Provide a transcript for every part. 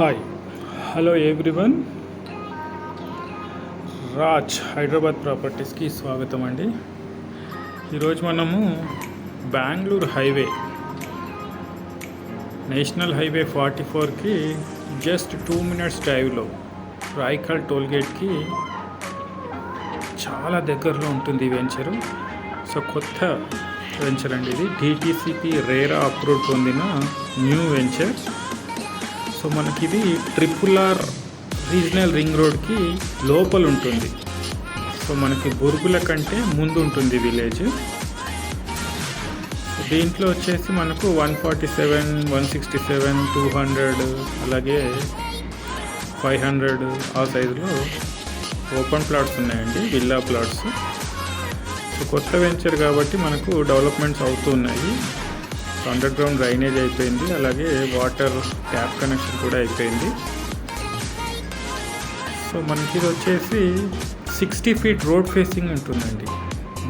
Hi hello everyone, Raj Hyderabad ప్రాపర్టీస్కి స్వాగతం అండి. ఈరోజు మనము బెంగళూరు హైవే, నేషనల్ హైవే 44కి జస్ట్ 2 minutes డ్రైవ్లో రాయికల్ టోల్గేట్కి చాలా దగ్గరలో ఉంటుంది ఈ వెంచరు. సో కొత్త వెంచర్ అండి ఇది. DTCP రేరా అప్రూవ్ పొందిన న్యూ వెంచర్. సో మనకి ఇది RRR రీజనల్ రింగ్ రోడ్కి లోపల ఉంటుంది. సో మనకి బురుగుల కంటే ముందు ఉంటుంది విలేజ్. దీంట్లో వచ్చేసి మనకు 147, 167, 200 అలాగే 500 ఆ సైజులో ఓపెన్ ప్లాట్స్ ఉన్నాయండి, విల్లా ప్లాట్స్. సో కొత్త వెంచర్ కాబట్టి మనకు డెవలప్మెంట్స్ అవుతూ ఉన్నాయి. అండర్ గ్రౌండ్ డ్రైనేజ్ అయిపోయింది, అలాగే వాటర్ ట్యాప్ కనెక్షన్ కూడా అయిపోయింది. సో మనకి ఇది వచ్చేసి 60 feet రోడ్ ఫేసింగ్ ఉంటుందండి.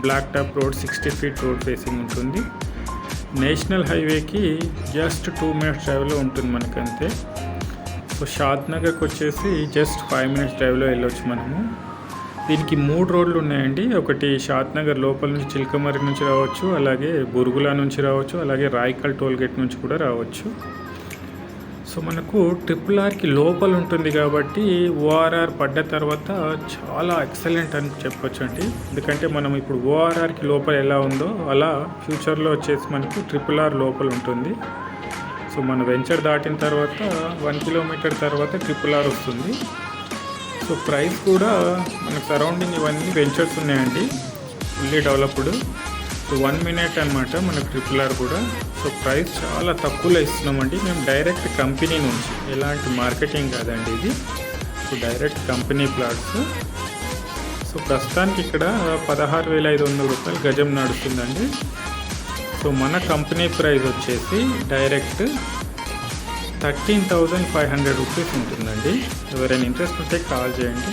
Black top road 60 feet road facing ఉంటుంది. నేషనల్ హైవేకి జస్ట్ 2 minutes డ్రైవ్లో ఉంటుంది మనకంతే. సో షాద్ నగర్కి వచ్చేసి జస్ట్ 5 minutes డ్రైవ్లో వెళ్ళొచ్చు మనము. దీనికి 3 రోడ్లు ఉన్నాయండి. ఒకటి షాద్ నగర్ లోపల నుంచి చిల్కమర్రి నుంచి రావచ్చు, అలాగే బురుగులా నుంచి రావచ్చు, అలాగే రాయికల్ టోల్గేట్ నుంచి కూడా రావచ్చు. సో మనకు RRRకి లోపల ఉంటుంది కాబట్టి ORR పడ్డ తర్వాత చాలా ఎక్సలెంట్ అని చెప్పొచ్చు అండి. ఎందుకంటే మనం ఇప్పుడు ORRకి లోపల ఎలా ఉందో అలా ఫ్యూచర్లో వచ్చేసి మనకు RRR లోపల ఉంటుంది. సో మన వెంచర్ దాటిన తర్వాత 1 kilometer తర్వాత RRR వస్తుంది. సో ప్రైస్ కూడా మనకు సరౌండింగ్ ఇవన్నీ వెంచర్స్ ఉన్నాయండి, ఫుల్లీ డెవలప్డ్. సో 1 minute అనమాట మనకు RRR కూడా. సో ప్రైస్ చాలా తక్కువలో ఇస్తున్నామండి మేము, డైరెక్ట్ కంపెనీ నుంచి, ఎలాంటి మార్కెటింగ్ కాదండి ఇది. So direct company plots. So ప్రస్తుతానికి ఇక్కడ 16,500 రూపాయలు గజం నడుస్తుందండి. సో మన కంపెనీ ప్రైస్ వచ్చేసి డైరెక్ట్ 13,500 రూపీస్ ఉంటుందండి. ఎవరైనా ఇంట్రెస్ట్ ఉంటే కాల్ చేయండి.